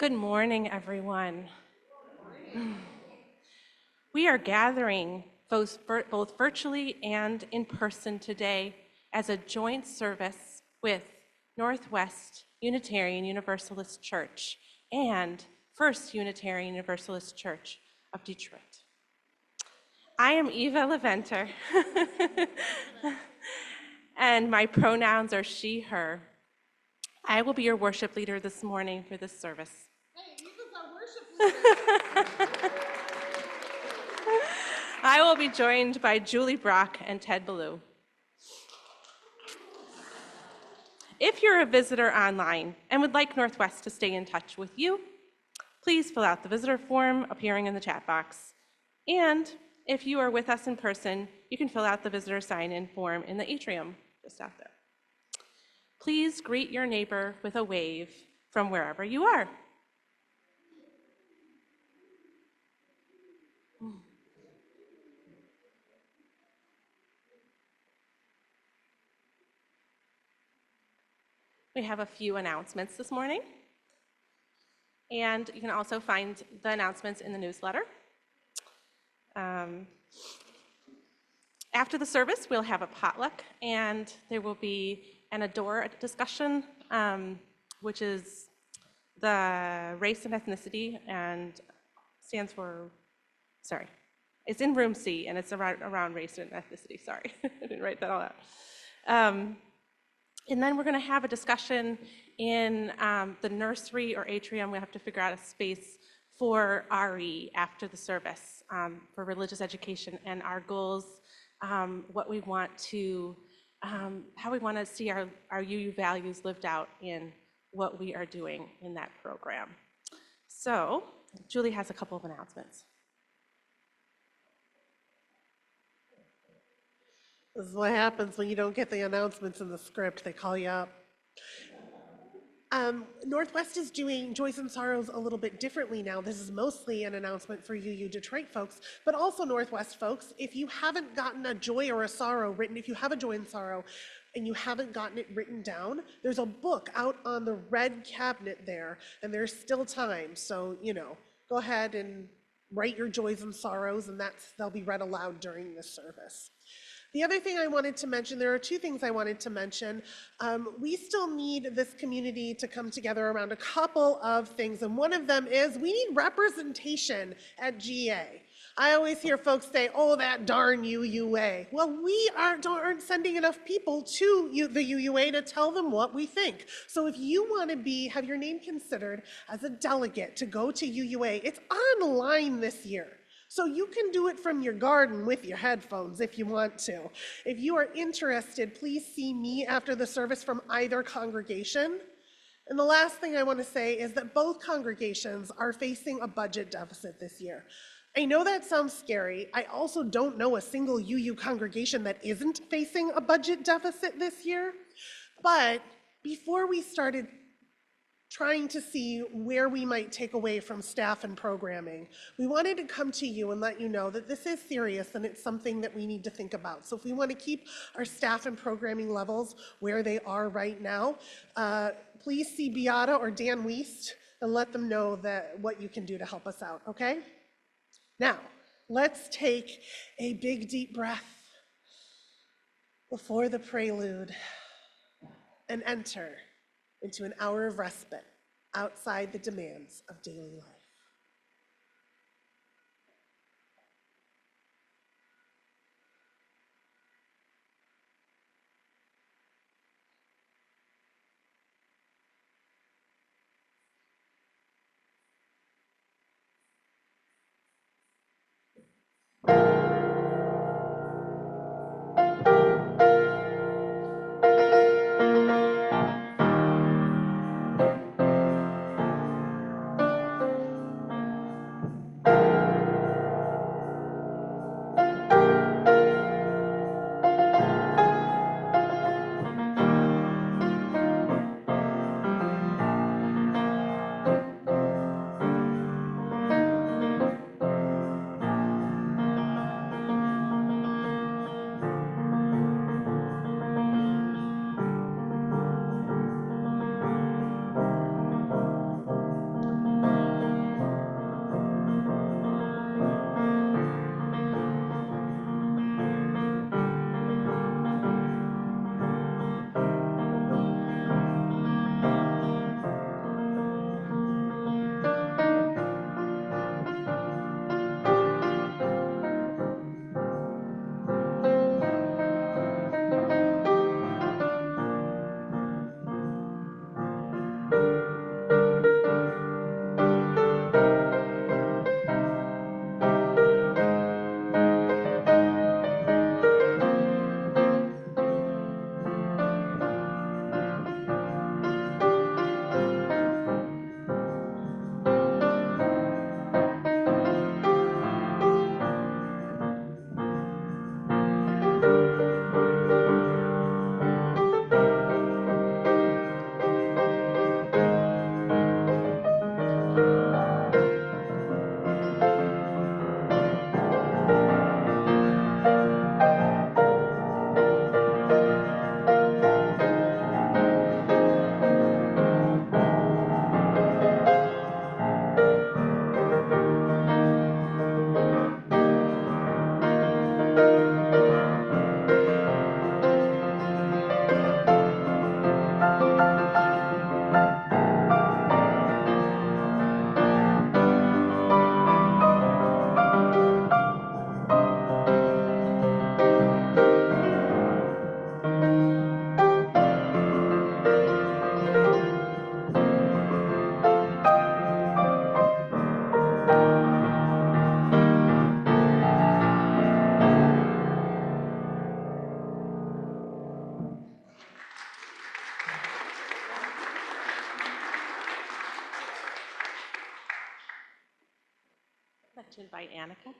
Good morning, everyone. We are gathering both virtually and in person today as a joint service with Northwest Unitarian Universalist Church and First Unitarian Universalist Church of Detroit. I am Eva Leventer, and my pronouns are she, her. I will be your worship leader this morning for this service. Hey, Eva's our worship leader. I will be joined by Julie Brock and Ted Ballou. If you're a visitor online and would like Northwest to stay in touch with you, please fill out the visitor form appearing in the chat box. And if you are with us in person, you can fill out the visitor sign-in form in the atrium just out there. Please greet your neighbor with a wave from wherever you are. We have a few announcements this morning, and you can also find the announcements in the newsletter. After the service, we'll have a potluck, and there will be an ADORE discussion, which is the race and ethnicity, and stands for, sorry, it's in room C, and it's around race and ethnicity, sorry, I didn't write that all out. And then we're going to have a discussion in the nursery or atrium. We have to figure out a space for RE after the service for religious education and our goals, what we want to, how we want to see our UU values lived out in what we are doing in that program. So Julie has a couple of announcements. This is what happens when you don't get the announcements in the script. They call you up. Northwest is doing Joys and Sorrows a little bit differently now. This is mostly an announcement for you Detroit folks, but also Northwest folks. If you haven't gotten a joy or a sorrow written, if you have a joy and sorrow and you haven't gotten it written down, there's a book out on the red cabinet there, and there's still time. So, go ahead and write your joys and sorrows, and they'll be read aloud during this service. The other thing I wanted to mention, there are two things I wanted to mention. We still need this community to come together around a couple of things, and one of them is we need representation at GA. I always hear folks say, oh, that darn UUA. Well, we aren't sending enough people to the UUA to tell them what we think. So if you want to have your name considered as a delegate to go to UUA, it's online this year. So you can do it from your garden with your headphones if you want to. If you are interested, please see me after the service from either congregation. And the last thing I want to say is that both congregations are facing a budget deficit this year. I know that sounds scary. I also don't know a single UU congregation that isn't facing a budget deficit this year. But before we started trying to see where we might take away from staff and programming, we wanted to come to you and let you know that this is serious and it's something that we need to think about. So if we want to keep our staff and programming levels where they are right now, please see Beata or Dan Wiest and let them know what you can do to help us out, okay? Now, let's take a big deep breath before the prelude and enter into an hour of respite outside the demands of daily life. by Annika.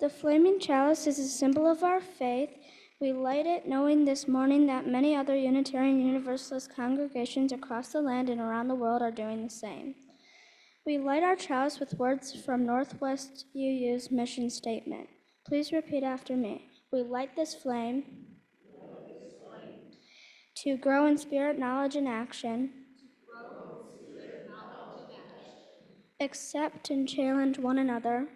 The flaming chalice is a symbol of our faith. We light it knowing this morning that many other Unitarian Universalist congregations across the land and around the world are doing the same. We light our chalice with words from Northwest UU's mission statement. Please repeat after me. We light this flame to grow in spirit, knowledge, and action, accept and challenge one another,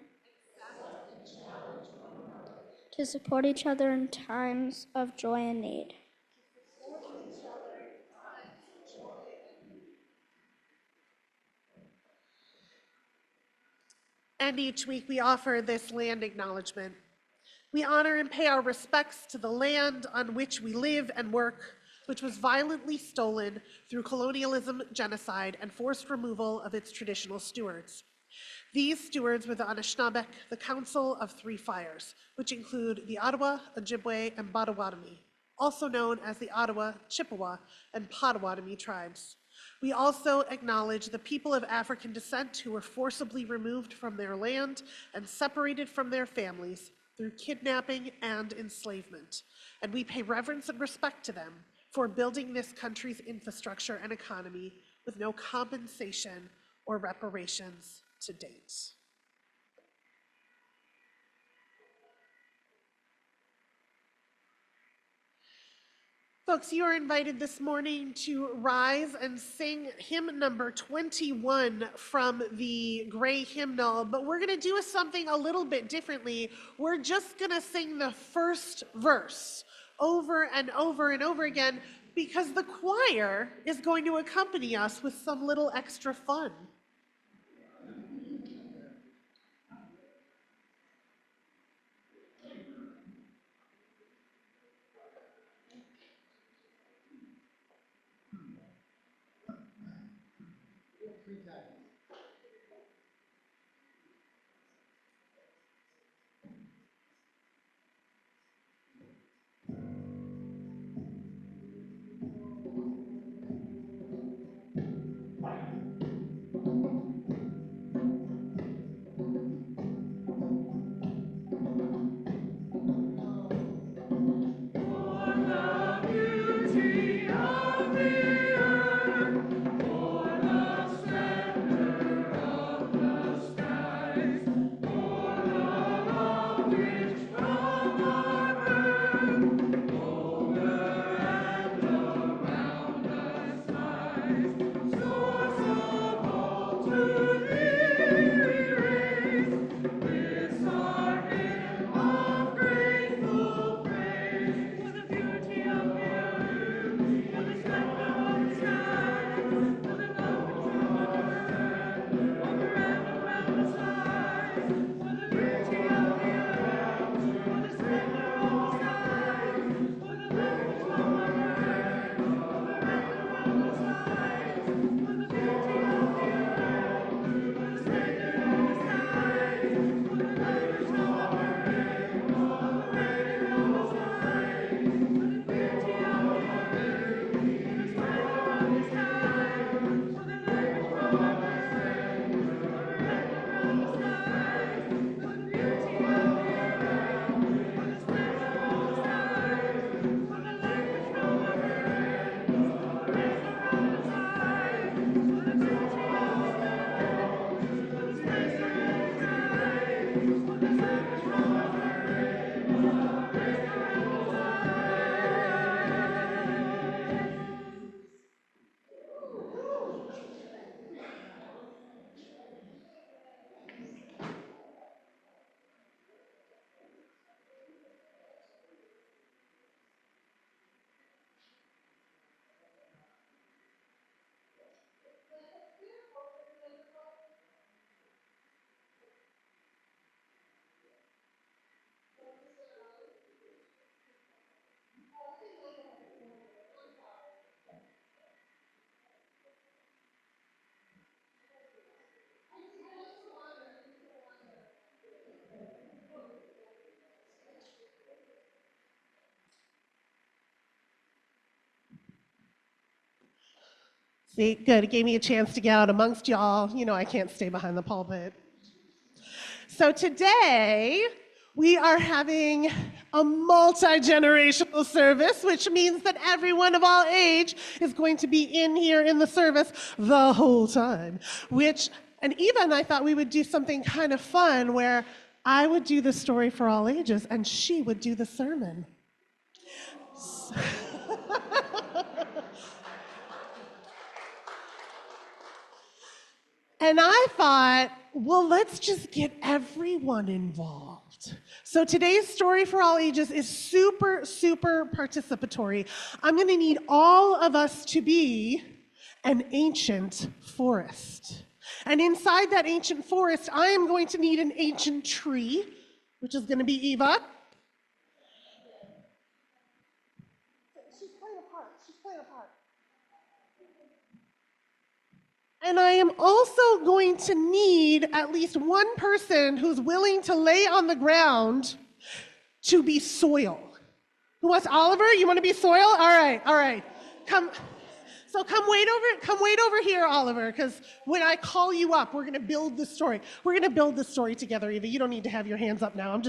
to support each other in times of joy and need. And each week we offer this land acknowledgement. We honor and pay our respects to the land on which we live and work, which was violently stolen through colonialism, genocide, and forced removal of its traditional stewards. These stewards were the Anishinaabe, the Council of Three Fires, which include the Ottawa, Ojibwe, and Potawatomi, also known as the Ottawa, Chippewa, and Potawatomi tribes. We also acknowledge the people of African descent who were forcibly removed from their land and separated from their families through kidnapping and enslavement. And we pay reverence and respect to them for building this country's infrastructure and economy with no compensation or reparations to date. Folks, you are invited this morning to rise and sing hymn number 21 from the gray hymnal, but we're going to do something a little bit differently. We're just going to sing the first verse over and over and over again because the choir is going to accompany us with some little extra fun. Beauty of the earth, for the splendor See, good. It gave me a chance to get out amongst y'all. You know, I can't stay behind the pulpit. So today, we are having a multi-generational service, which means that everyone of all age is going to be in here in the service the whole time. And Eva and I thought we would do something kind of fun where I would do the story for all ages and she would do the sermon. And I thought, well, let's just get everyone involved. So today's story for all ages is super, super participatory. I'm going to need all of us to be an ancient forest. And inside that ancient forest, I am going to need an ancient tree, which is going to be Eva. She's playing a part. She's playing a part. And I am also going to need at least one person who's willing to lay on the ground to be soil. Who wants Oliver? You want to be soil? All right. Come wait over here, Oliver, because when I call you up, we're going to build this story. We're going to build this story together, Eva. You don't need to have your hands up now. I'm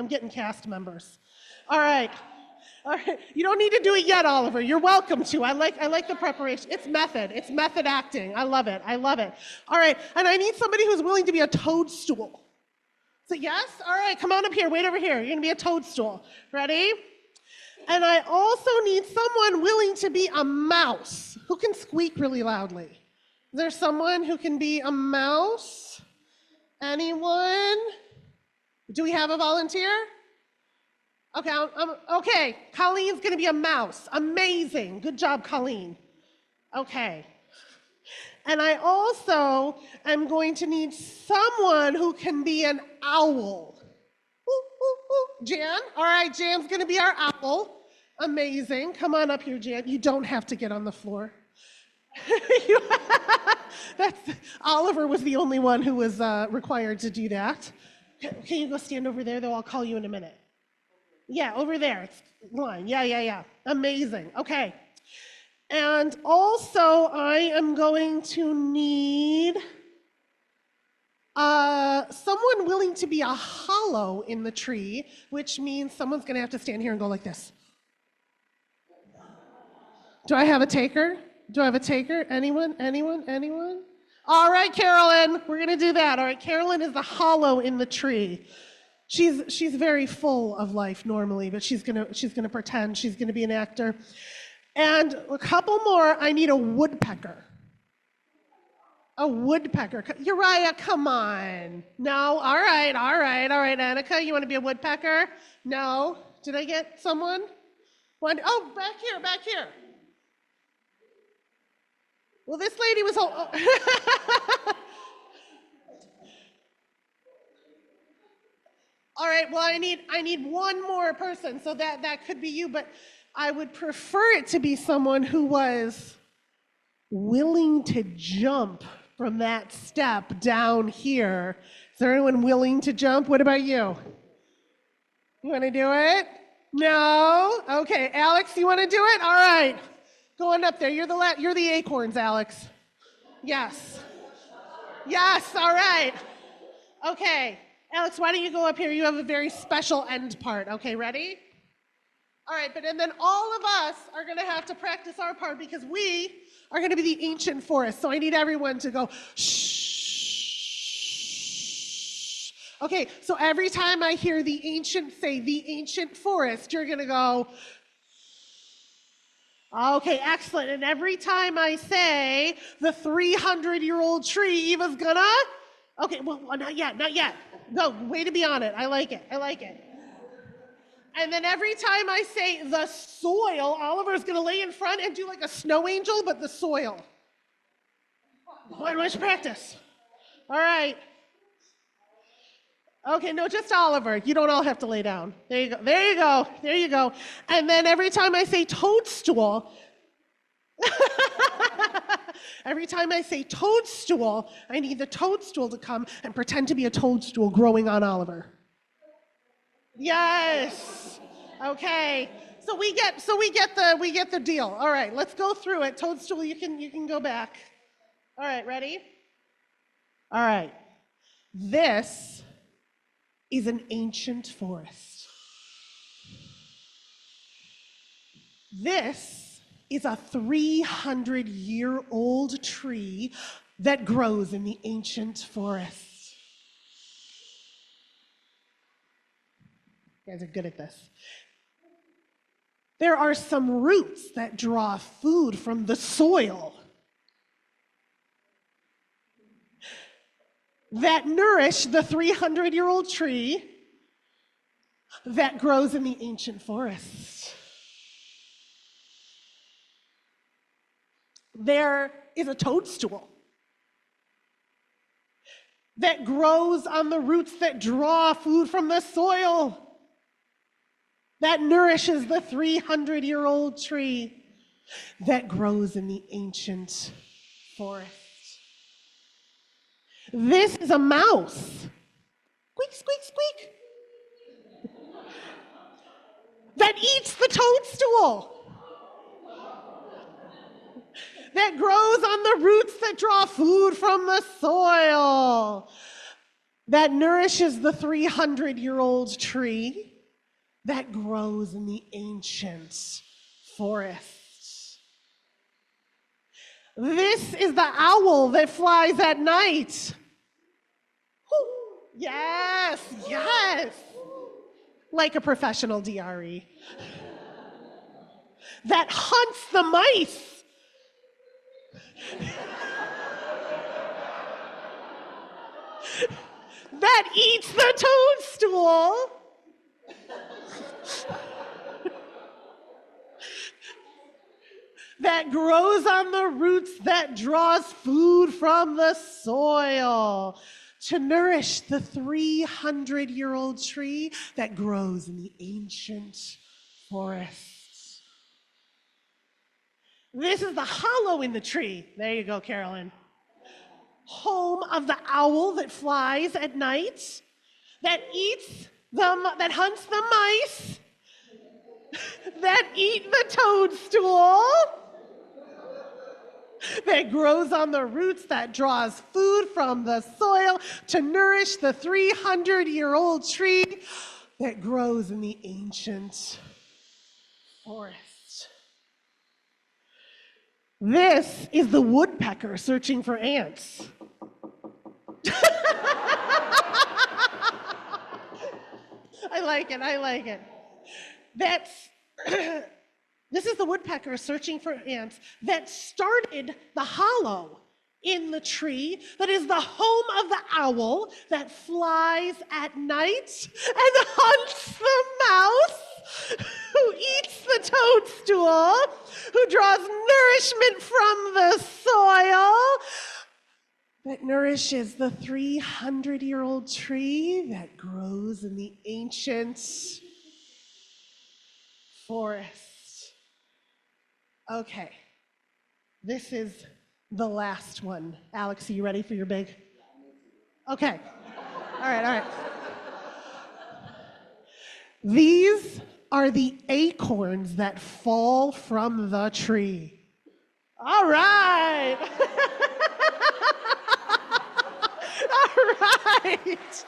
getting cast members. All right. You don't need to do it yet, Oliver. You're welcome to. I like the preparation. It's method acting. I love it. All right, and I need somebody who's willing to be a toadstool. So yes? All right, come on up here. Wait over here. You're gonna be a toadstool. Ready? And I also need someone willing to be a mouse. Who can squeak really loudly? Is there someone who can be a mouse? Anyone? Do we have a volunteer? Okay, Colleen's gonna be a mouse. Amazing, good job, Colleen. Okay. And I also am going to need someone who can be an owl. Jan, all right, Jan's gonna be our owl. Amazing, come on up here, Jan. You don't have to get on the floor. Oliver was the only one who was required to do that. Can you go stand over there, though? I'll call you in a minute. Yeah, over there. It's line. Yeah. Amazing. Okay. And also, I am going to need someone willing to be a hollow in the tree, which means someone's going to have to stand here and go like this. Do I have a taker? Anyone? All right, Carolyn, we're going to do that. All right, Carolyn is the hollow in the tree. She's very full of life normally, but she's gonna pretend she's gonna be an actor. And a couple more. I need a woodpecker. Uriah, come on. No. All right. Annika, you want to be a woodpecker? No. Did I get someone? One. Oh, back here. Well, this lady was. All right, well, I need one more person, so that could be you, but I would prefer it to be someone who was willing to jump from that step down here. Is there anyone willing to jump? What about you? You want to do it? No? Okay, Alex, you want to do it? All right. Go on up there. You're the acorns, Alex. Yes, all right. Okay. Alex, why don't you go up here? You have a very special end part. Okay, ready? All right, and then all of us are going to have to practice our part because we are going to be the ancient forest. So I need everyone to go, shh. Okay, so every time I hear the ancient say the ancient forest, you're going to go, okay, excellent. And every time I say the 300-year-old tree, Eva's gonna, okay, well, not yet. No, way to be on it. I like it. And then every time I say the soil, Oliver's gonna lay in front and do like a snow angel, but the soil. Let's practice. All right. Okay, no, just Oliver. You don't all have to lay down. There you go. And then every time I say toadstool, every time I say toadstool, I need the toadstool to come and pretend to be a toadstool growing on Oliver. Yes. Okay. So we get the deal. All right, let's go through it. Toadstool, you can go back. All right, ready? All right. This is an ancient forest. This is a 300-year-old tree that grows in the ancient forest. You guys are good at this. There are some roots that draw food from the soil that nourish the 300-year-old tree that grows in the ancient forest. There is a toadstool that grows on the roots that draw food from the soil that nourishes the 300-year-old tree that grows in the ancient forest. This is a mouse. Squeak, squeak, squeak. That eats the toadstool. That grows on the roots that draw food from the soil. That nourishes the 300-year-old tree that grows in the ancient forest. This is the owl that flies at night. Woo. Yes, yes. Like a professional DRE. That hunts the mice. That eats the toadstool. That grows on the roots that draws food from the soil to nourish the 300-year-old tree that grows in the ancient forest. This is the hollow in the tree. There you go, Carolyn. Home of the owl that flies at night, that eats them, that hunts the mice, that eat the toadstool, that grows on the roots that draws food from the soil to nourish the 300-year-old tree that grows in the ancient forest. This is the woodpecker searching for ants. I like it. That's this is the woodpecker searching for ants that started the hollow in the tree that is the home of the owl that flies at night and hunts the mouse, who eats the toadstool, who draws nourishment from the soil, that nourishes the 300-year-old tree that grows in the ancient forest. Okay, this is the last one. Alex, are you ready for your big? Okay, all right. These are the acorns that fall from the tree. All right. All right.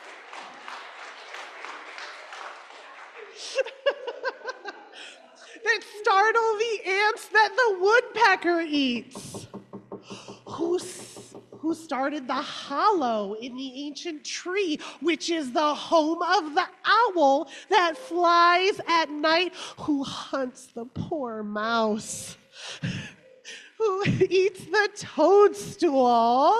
That startle the ants that the woodpecker eats. Who started the hollow in the ancient tree, which is the home of the owl that flies at night, who hunts the poor mouse, who eats the toadstool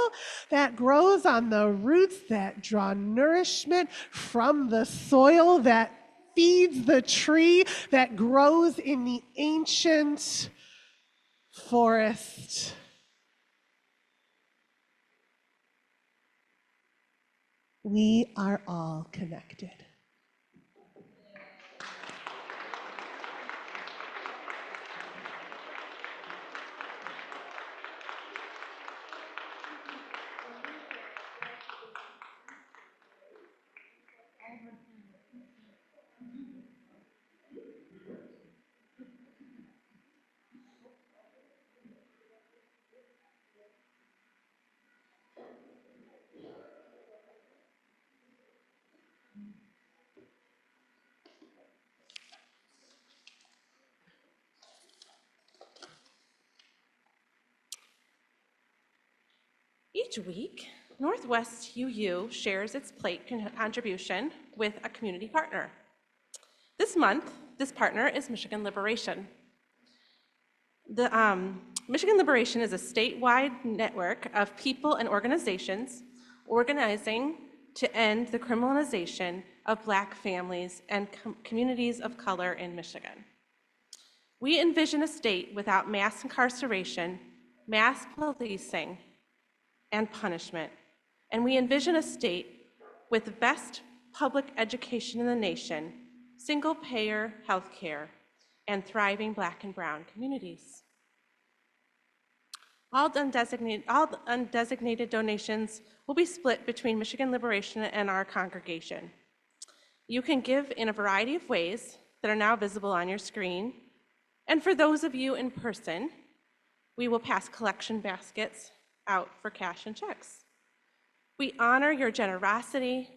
that grows on the roots that draw nourishment from the soil, that feeds the tree that grows in the ancient forest. We are all connected. Each week, Northwest UU shares its plate contribution with a community partner. This month, this partner is Michigan Liberation. The Michigan Liberation is a statewide network of people and organizations organizing to end the criminalization of Black families and communities of color in Michigan. We envision a state without mass incarceration, mass policing, and punishment. And we envision a state with the best public education in the nation, single-payer health care, and thriving Black and brown communities. All undesignated donations will be split between Michigan Liberation and our congregation. You can give in a variety of ways that are now visible on your screen. And for those of you in person, we will pass collection baskets out for cash and checks. We honor your generosity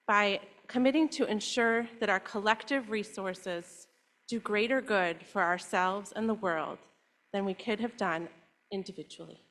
by committing to ensure that our collective resources do greater good for ourselves and the world than we could have done individually.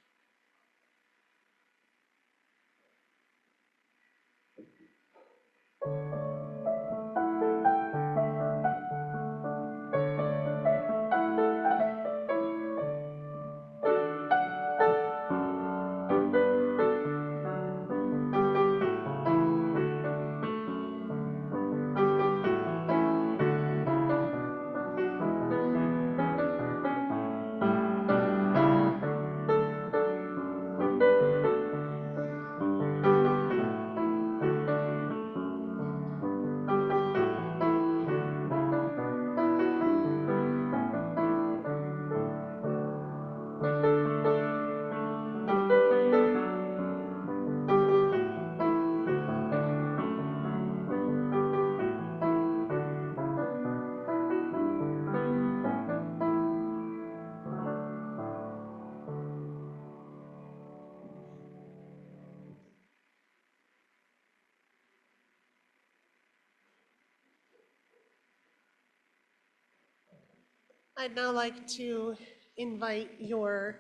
I'd now like to invite your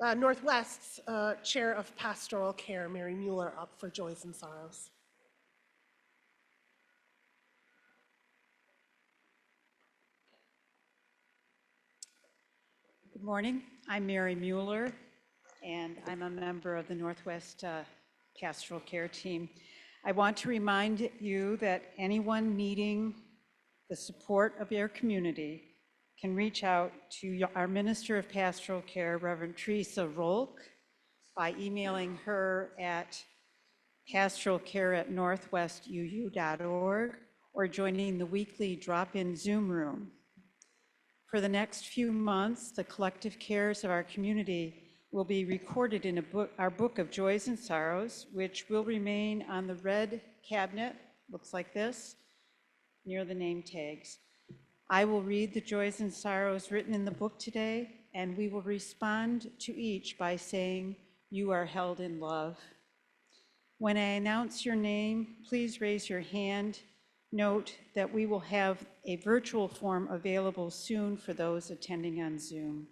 Northwest's Chair of Pastoral Care, Mary Mueller, up for Joys and Sorrows. Good morning. I'm Mary Mueller, and I'm a member of the Northwest Pastoral Care Team. I want to remind you that anyone needing the support of your community can reach out to our Minister of Pastoral Care, Reverend Teresa Rolk, by emailing her at pastoralcare@northwestuu.org or joining the weekly drop-in Zoom room. For the next few months, the collective cares of our community will be recorded in our book of Joys and Sorrows, which will remain on the red cabinet, looks like this, near the name tags. I will read the joys and sorrows written in the book today, and we will respond to each by saying, "You are held in love." When I announce your name, please raise your hand. Note that we will have a virtual form available soon for those attending on Zoom.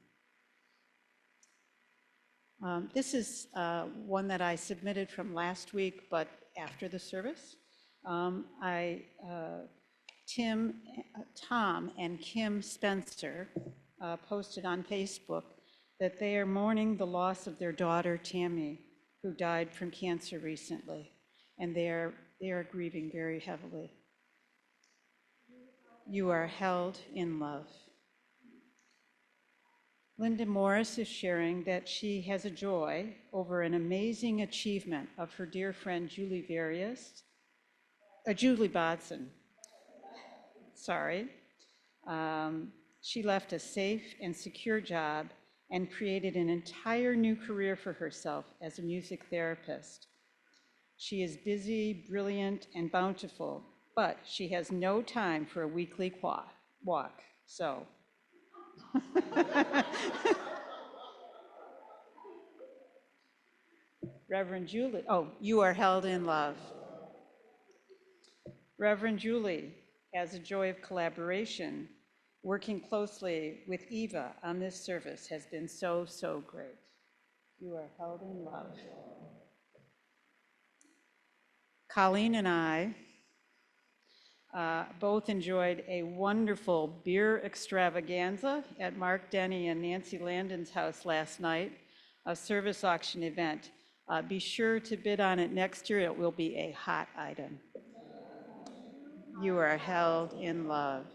This is one that I submitted from last week, but after the service. Tom and Kim Spencer posted on Facebook that they are mourning the loss of their daughter, Tammy, who died from cancer recently, and they are grieving very heavily. You are held in love. Linda Morris is sharing that she has a joy over an amazing achievement of her dear friend Julie Bodson. She left a safe and secure job and created an entire new career for herself as a music therapist. She is busy, brilliant, and bountiful, but she has no time for a weekly walk, so. Reverend Julie, you are held in love. Reverend Julie has a joy of collaboration. Working closely with Eva on this service has been so, so great. You are held in love. Colleen and I both enjoyed a wonderful beer extravaganza at Mark Denny and Nancy Landon's house last night, a service auction event. Be sure to bid on it next year. It will be a hot item. You are held in love.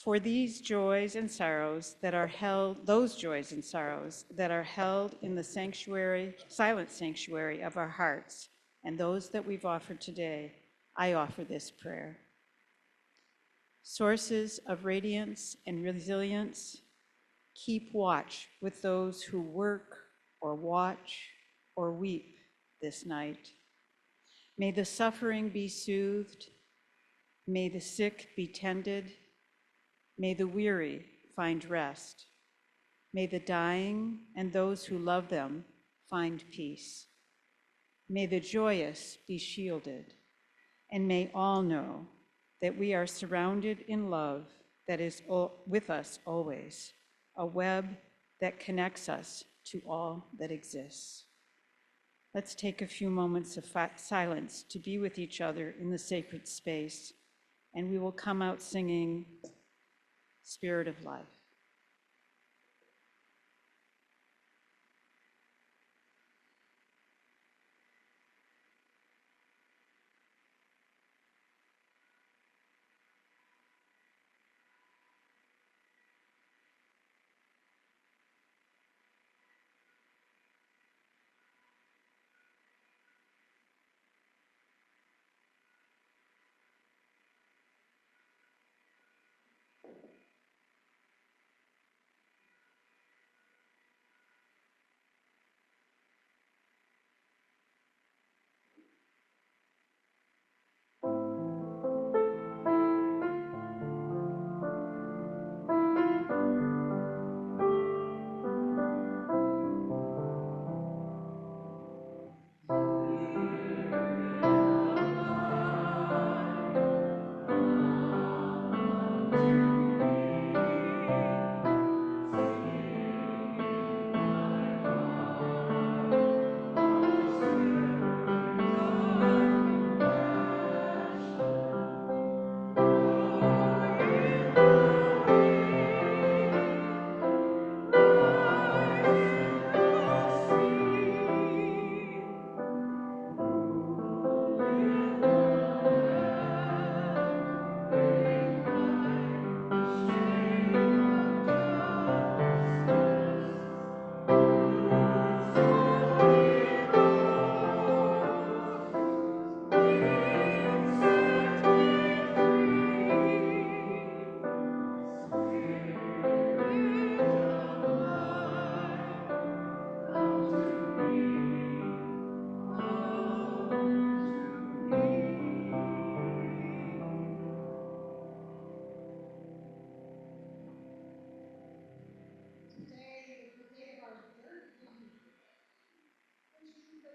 For these joys and sorrows that are held, those joys and sorrows that are held in the sanctuary, silent sanctuary of our hearts, and those that we've offered today, I offer this prayer. Sources of radiance and resilience, keep watch with those who work or watch or weep this night. May the suffering be soothed. May the sick be tended. May the weary find rest. May the dying and those who love them find peace. May the joyous be shielded, and may all know that we are surrounded in love that is with us always, a web that connects us to all that exists. Let's take a few moments of silence to be with each other in the sacred space, and we will come out singing Spirit of Life.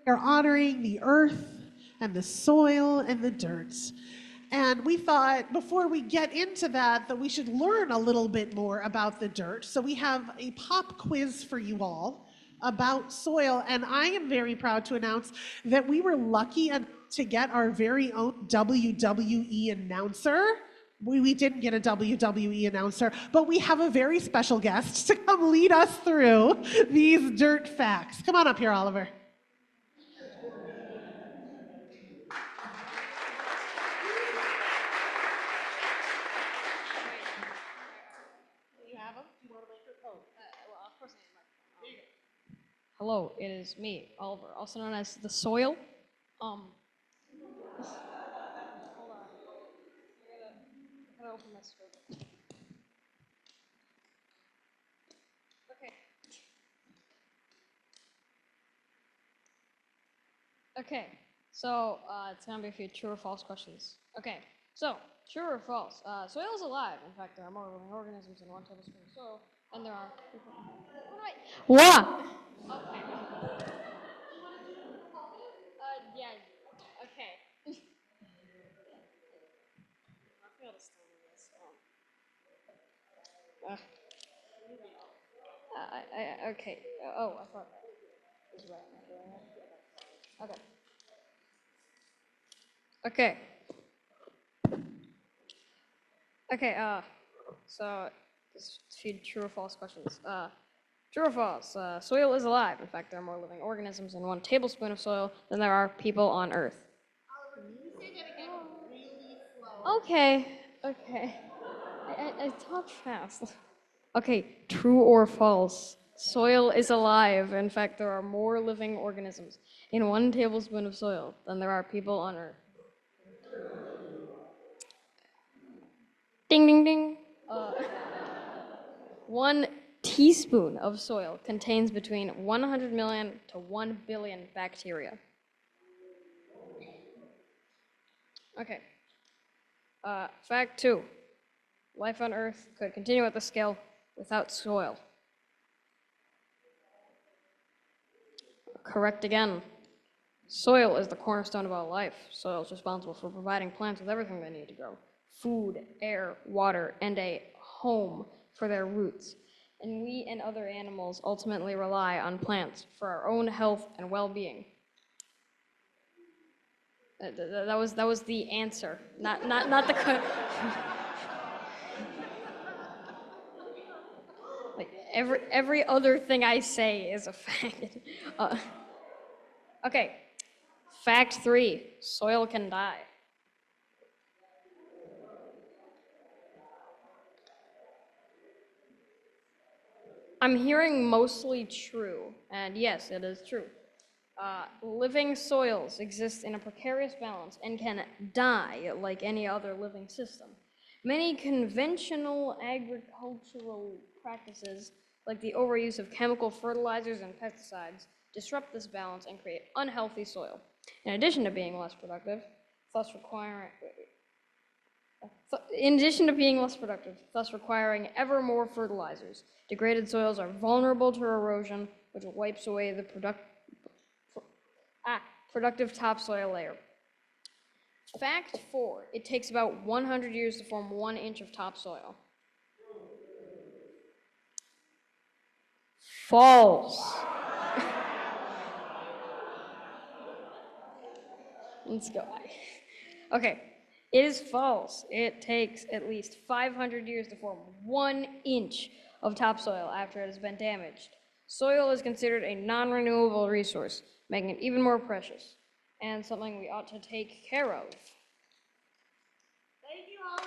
Are honoring the earth and the soil and the dirt. And we thought before we get into that we should learn a little bit more about the dirt. So we have a pop quiz for you all about soil. And I am very proud to announce that we were lucky to get our very own WWE announcer. We didn't get a WWE announcer, but we have a very special guest to come lead us through these dirt facts. Come on up here, Oliver. Hello, it is me, Oliver, also known as the Soil. Hold on. I gotta open my script. Okay. Okay, so it's gonna be a few true or false questions. Okay, so true or false? Soil is alive. In fact, there are more living organisms in 1 tablespoon of soil, and there are. What? Okay. Yeah. Okay. I feel the stomach. Okay. Oh, I thought that was right. Am I doing it? Okay. Okay. So just a few true or false questions. True or false? Soil is alive. In fact, there are more living organisms in 1 tablespoon of soil than there are people on Earth. Okay. Okay. I talk fast. Okay, true or false? Soil is alive. In fact, there are more living organisms in 1 tablespoon of soil than there are people on Earth. Ding, ding, ding. 1 teaspoon of soil contains between 100 million to 1 billion bacteria. Okay. Fact 2. Life on Earth could continue at this scale without soil. Correct again. Soil is the cornerstone of all life. Soil is responsible for providing plants with everything they need to grow: food, air, water, and a home for their roots. And we and other animals ultimately rely on plants for our own health and well-being. That was the answer, not the like every other thing I say is a fact. Okay, fact 3: soil can die. I'm hearing mostly true, and yes, it is true. Living soils exist in a precarious balance and can die like any other living system. Many conventional agricultural practices, like the overuse of chemical fertilizers and pesticides, disrupt this balance and create unhealthy soil. In addition to being less productive, thus requiring in addition to being less productive, thus requiring ever more fertilizers, degraded soils are vulnerable to erosion, which wipes away the productive topsoil layer. Fact 4: it takes about 100 years to form 1 inch of topsoil. False. Let's go. Okay, it is false. It takes at least 500 years to form 1 inch of topsoil after it has been damaged. Soil is considered a non-renewable resource, making it even more precious, and something we ought to take care of. Thank you, Oliver.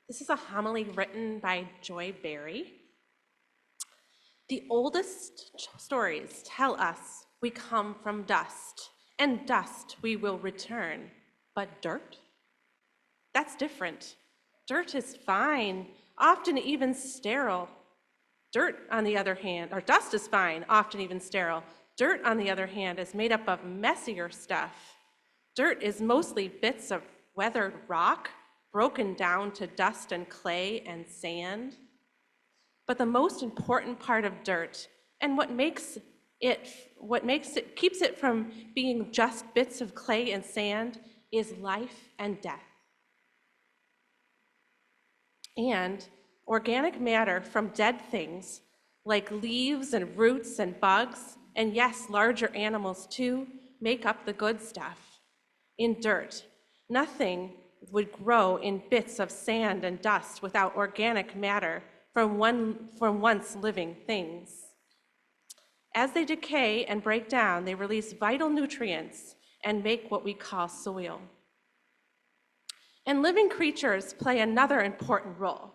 This is a homily written by Joy Barry. The oldest stories tell us we come from dust, and dust we will return. But dirt? That's different. Dirt is fine, often even sterile. Dirt, on the other hand, or dust is fine, often even sterile. Dirt, on the other hand, is made up of messier stuff. Dirt is mostly bits of weathered rock, broken down to dust and clay and sand. But the most important part of dirt, and what keeps it from being just bits of clay and sand, is life and death. And organic matter from dead things, like leaves and roots and bugs, and yes, larger animals too, make up the good stuff. In dirt, nothing would grow in bits of sand and dust without organic matter from once living things. As they decay and break down, they release vital nutrients and make what we call soil. And living creatures play another important role.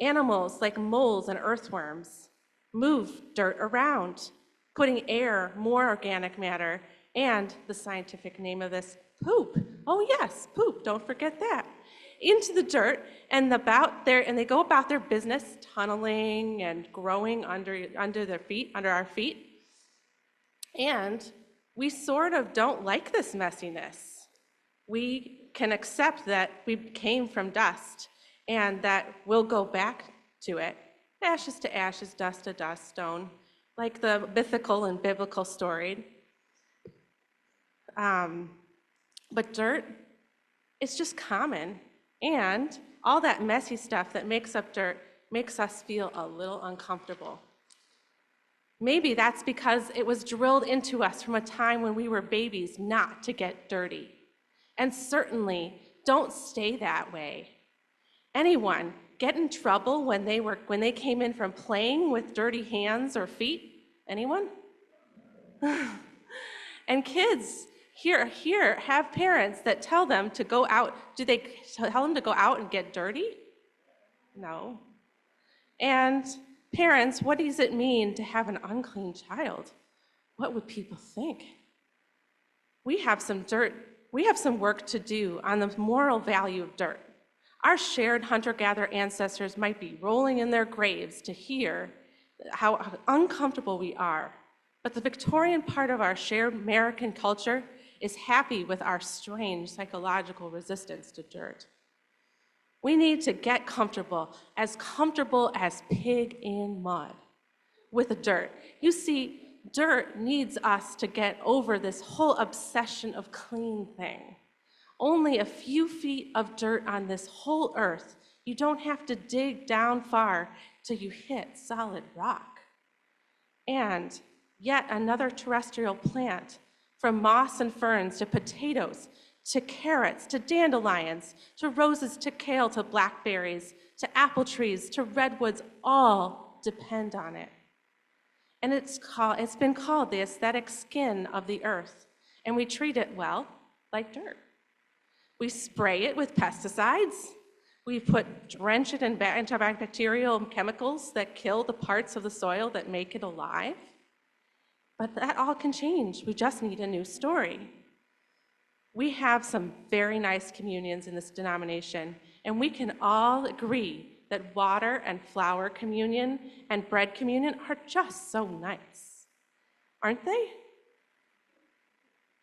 Animals like moles and earthworms move dirt around, putting air, more organic matter, and the scientific name of this, poop. Oh yes, poop, don't forget that. Into the dirt, and they go about their business tunneling and growing under our feet. And we sort of don't like this messiness. We can accept that we came from dust and that we'll go back to it. Ashes to ashes, dust to dust, stone, like the mythical and biblical story. But dirt, it's just common. And all that messy stuff that makes up dirt makes us feel a little uncomfortable. Maybe that's because it was drilled into us from a time when we were babies not to get dirty. And certainly, don't stay that way. Anyone get in trouble when they came in from playing with dirty hands or feet? Anyone? And kids, here, have parents that tell them to go out. Do they tell them to go out and get dirty? No. And parents, what does it mean to have an unclean child? What would people think? We have some work to do on the moral value of dirt. Our shared hunter-gatherer ancestors might be rolling in their graves to hear how uncomfortable we are. But the Victorian part of our shared American culture is happy with our strange psychological resistance to dirt. We need to get comfortable as pig in mud with the dirt. You see, dirt needs us to get over this whole obsession of clean thing. Only a few feet of dirt on this whole earth. You don't have to dig down far till you hit solid rock. And yet another terrestrial plant, from moss and ferns to potatoes, to carrots, to dandelions, to roses, to kale, to blackberries, to apple trees, to redwoods, all depend on it. And it's been called the aesthetic skin of the earth, and we treat it, well, like dirt. We spray it with pesticides, We drench it in antibacterial chemicals that kill the parts of the soil that make it alive. But that all can change. We just need a new story. We have some very nice communions in this denomination, and we can all agree that water and flour communion and bread communion are just so nice, aren't they?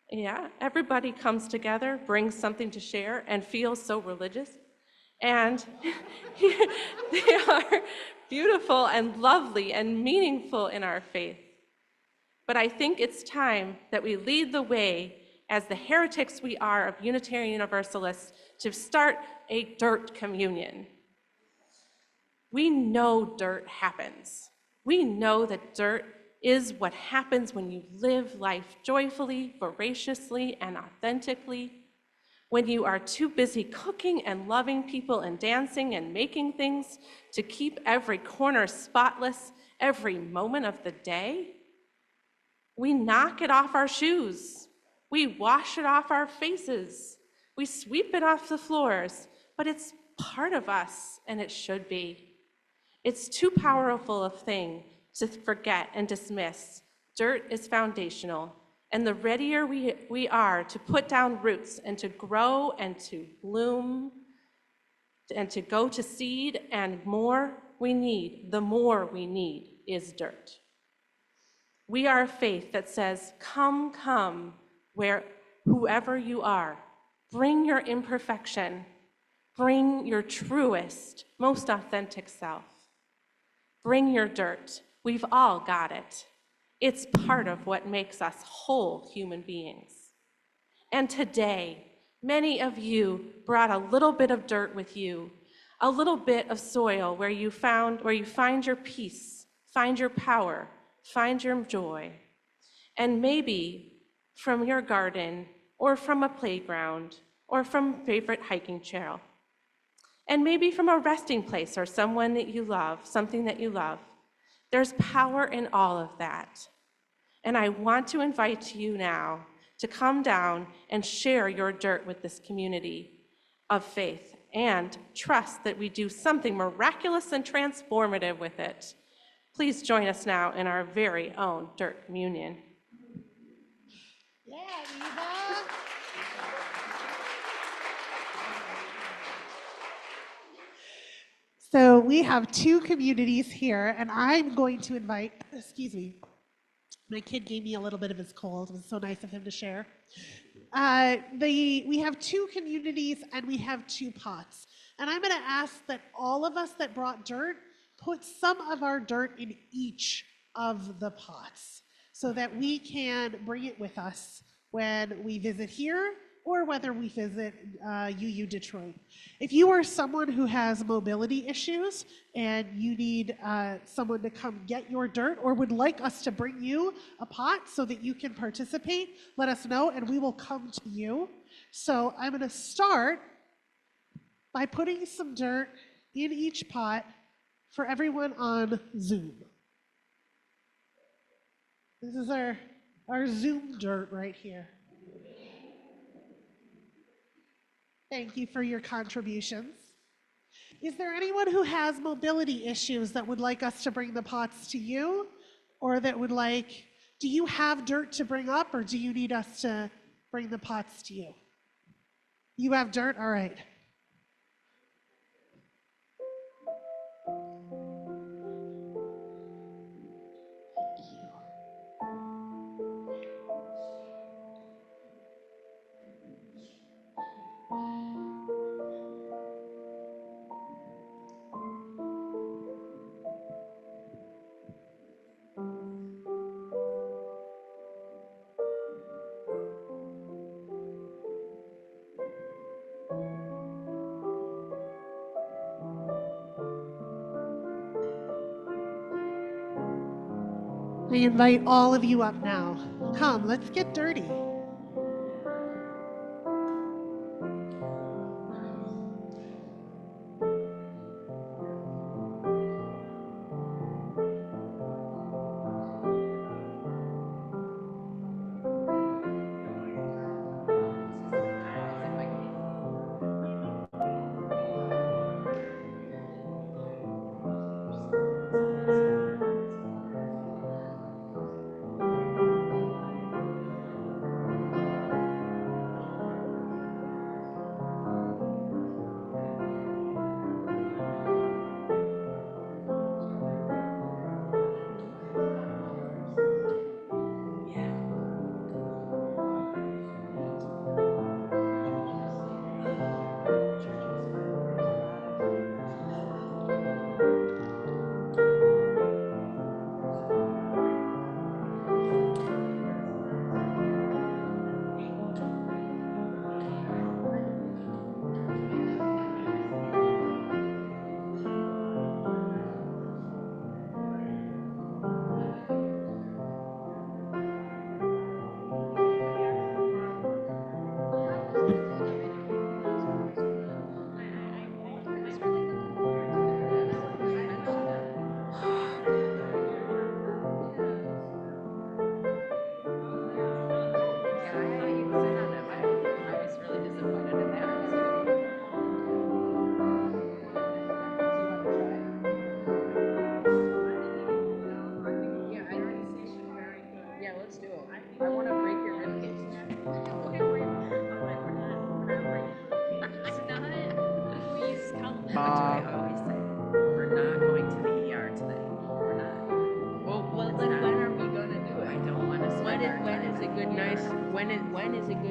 Yeah, everybody comes together, brings something to share, and feels so religious. And they are beautiful and lovely and meaningful in our faith. But I think it's time that we lead the way as the heretics we are of Unitarian Universalists to start a dirt communion. We know dirt happens. We know that dirt is what happens when you live life joyfully, voraciously, and authentically, when you are too busy cooking and loving people and dancing and making things to keep every corner spotless every moment of the day. We knock it off our shoes. We wash it off our faces. We sweep it off the floors, but it's part of us, and it should be. It's too powerful a thing to forget and dismiss. Dirt is foundational, and the readier we are to put down roots and to grow and to bloom and to go to seed and the more we need is dirt. We are a faith that says, come, come, whoever you are. Bring your imperfection. Bring your truest, most authentic self. Bring your dirt. We've all got it. It's part of what makes us whole human beings. And today, many of you brought a little bit of dirt with you, a little bit of soil where you find your peace, find your power, find your joy. And maybe from your garden, or from a playground, or from a favorite hiking trail. And maybe from a resting place or someone that you love, something that you love. There's power in all of that. And I want to invite you now to come down and share your dirt with this community of faith and trust that we do something miraculous and transformative with it. Please join us now in our very own dirt communion. Yeah, Eva. So we have two communities here, and I'm going to invite, excuse me, my kid gave me a little bit of his cold. It was so nice of him to share. We have two communities and we have two pots. And I'm going to ask that all of us that brought dirt put some of our dirt in each of the pots so that we can bring it with us when we visit here or whether we visit UU Detroit. If you are someone who has mobility issues and you need someone to come get your dirt or would like us to bring you a pot so that you can participate, let us know and we will come to you. So I'm going to start by putting some dirt in each pot for everyone on Zoom. This is our Zoom dirt right here. Thank you for your contributions. Is there anyone who has mobility issues that would like us to bring the pots to you? Or that would like, do you have dirt to bring up or do you need us to bring the pots to you? You have dirt? All right. I invite all of you up now. Come, let's get dirty.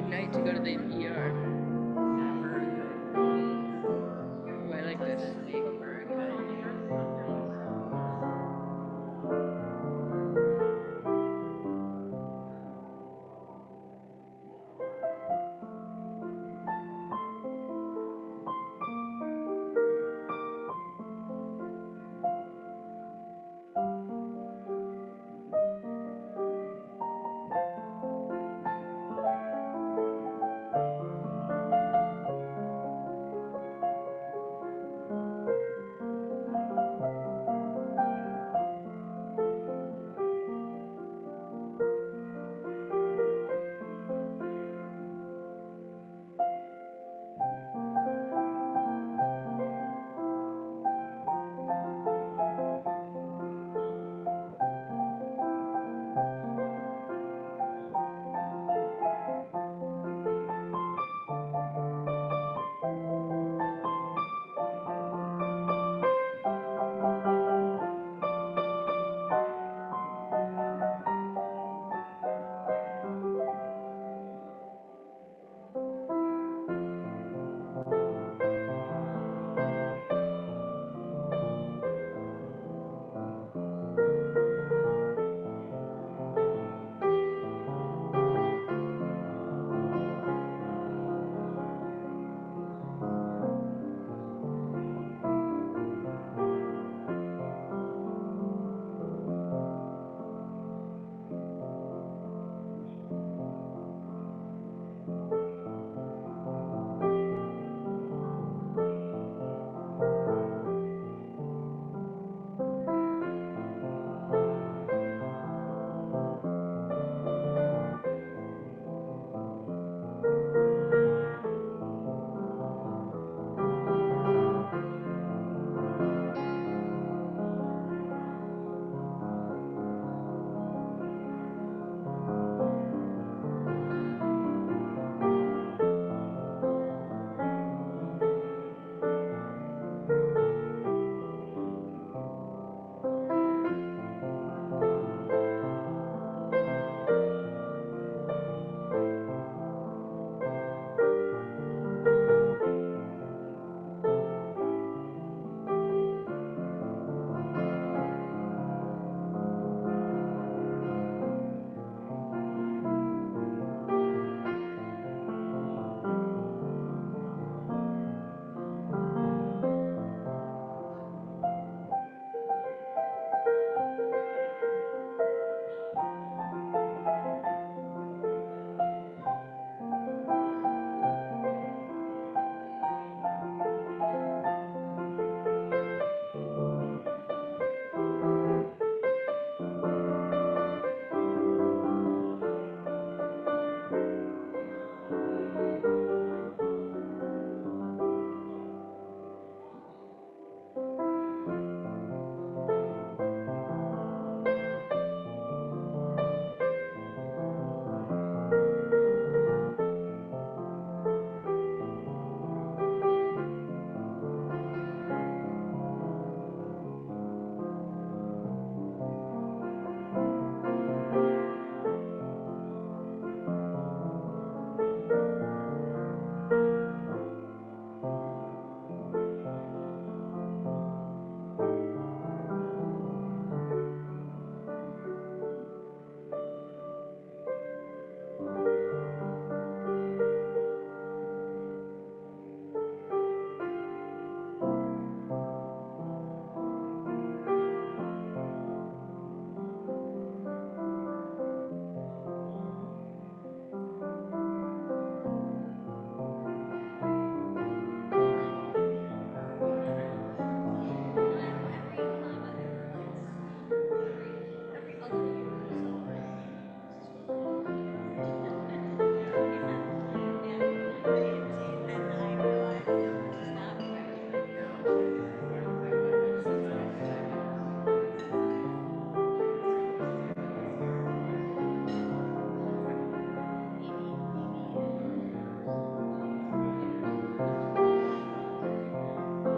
night to go to the ER. Oh, I like this.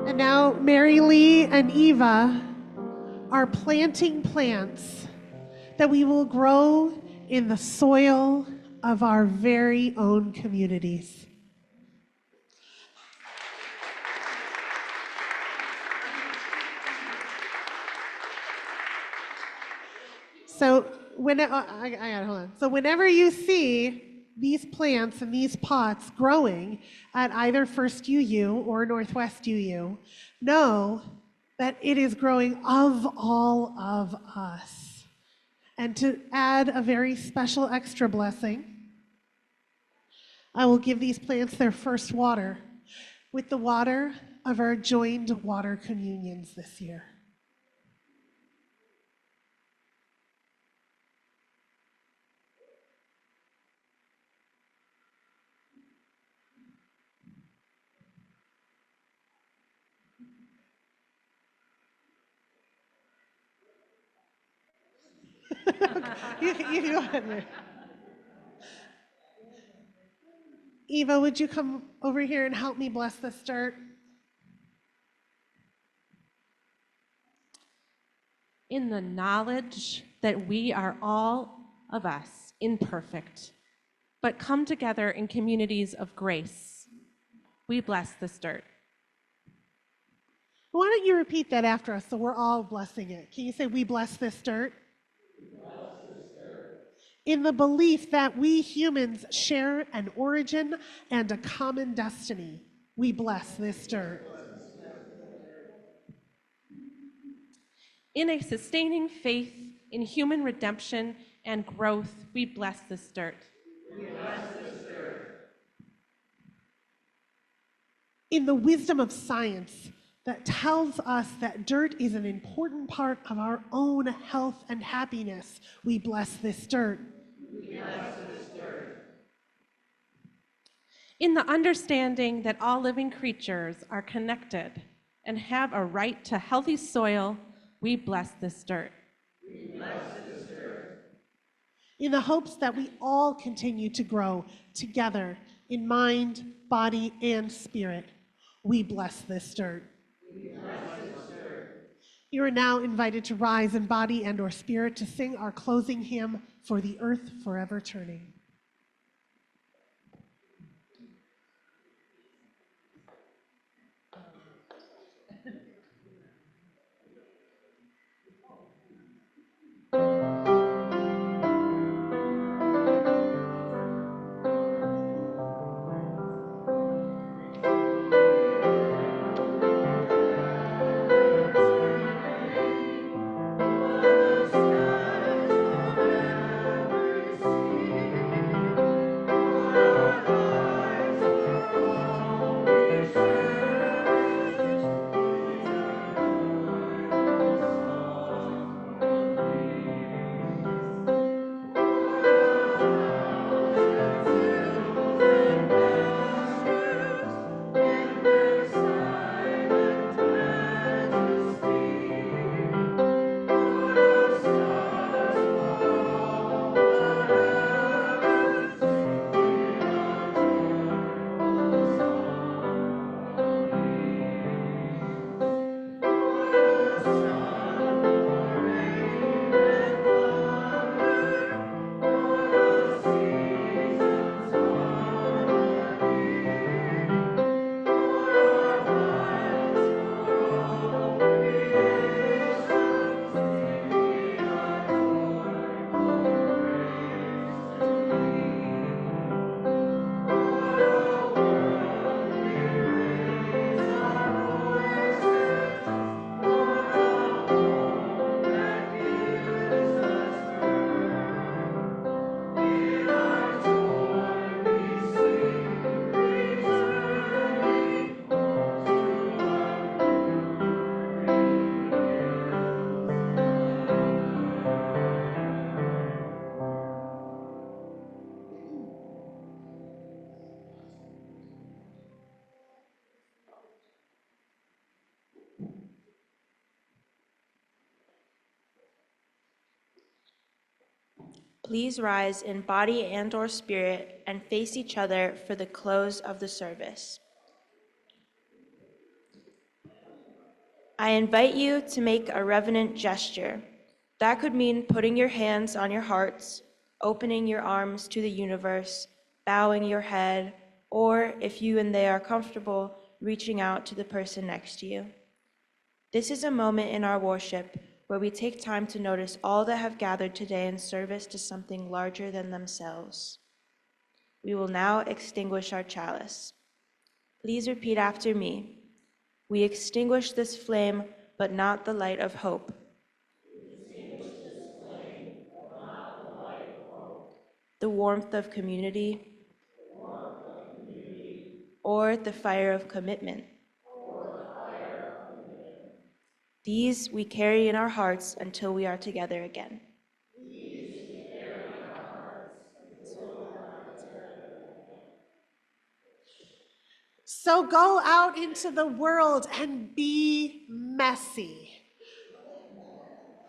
And now Mary Lee and Eva are planting plants that we will grow in the soil of our very own communities. So I got hold on. So whenever you see these plants and these pots growing at either First UU or Northwest UU, know that it is growing of all of us. And to add a very special extra blessing, I will give these plants their first water with the water of our joined water communions this year. You can go ahead, Mary. Eva, would you come over here and help me bless this dirt? In the knowledge that we are all of us imperfect, but come together in communities of grace, we bless this dirt. Why don't you repeat that after us so we're all blessing it? Can you say, we bless this dirt? In the belief that we humans share an origin and a common destiny, we bless this dirt. In a sustaining faith in human redemption and growth, we bless this dirt. In the wisdom of science that tells us that dirt is an important part of our own health and happiness, we bless this dirt. In the understanding that all living creatures are connected and have a right to healthy soil, we bless this dirt. In the hopes that we all continue to grow together in mind, body, and spirit, we bless this dirt. You are now invited to rise in body and or spirit to sing our closing hymn, For the Earth Forever Turning. Please rise in body and or spirit and face each other for the close of the service. I invite you to make a reverent gesture. That could mean putting your hands on your hearts, opening your arms to the universe, bowing your head, or if you and they are comfortable, reaching out to the person next to you. This is a moment in our worship where we take time to notice all that have gathered today in service to something larger than themselves. We will now extinguish our chalice. Please repeat after me. We extinguish this flame, but not the light of hope. The warmth of community, or the fire of commitment. These we carry in our hearts until we are together again. So go out into the world and be messy.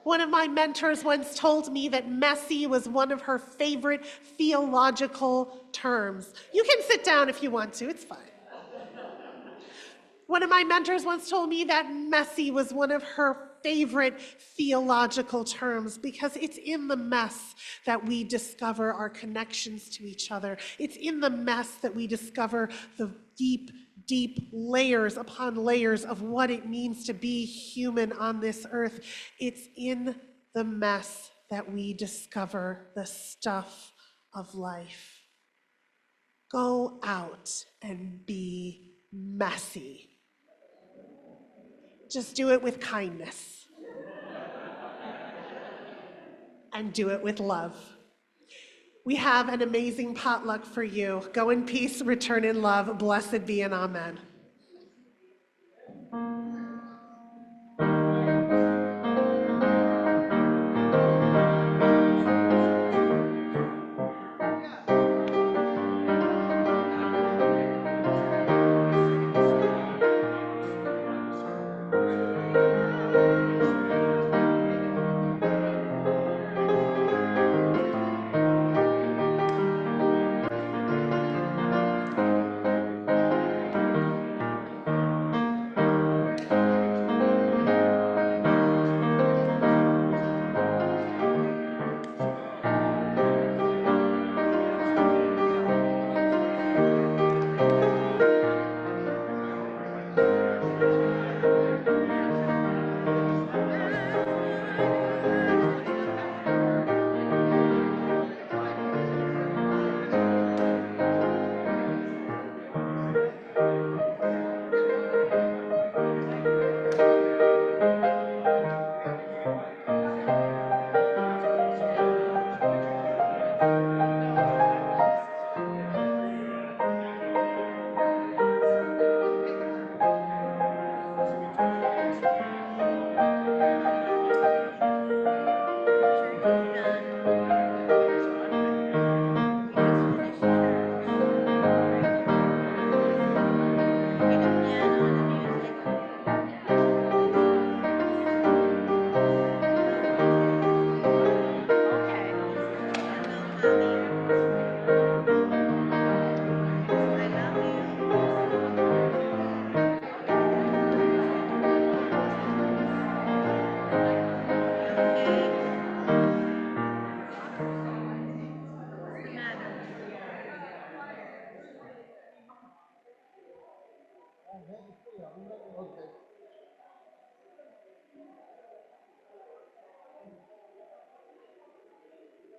One of my mentors once told me that messy was one of her favorite theological terms. You can sit down if you want to, it's fine. One of my mentors once told me that messy was one of her favorite theological terms because it's in the mess that we discover our connections to each other. It's in the mess that we discover the deep, deep layers upon layers of what it means to be human on this earth. It's in the mess that we discover the stuff of life. Go out and be messy. Just do it with kindness. And do it with love. We have an amazing potluck for you. Go in peace, return in love. Blessed be and amen.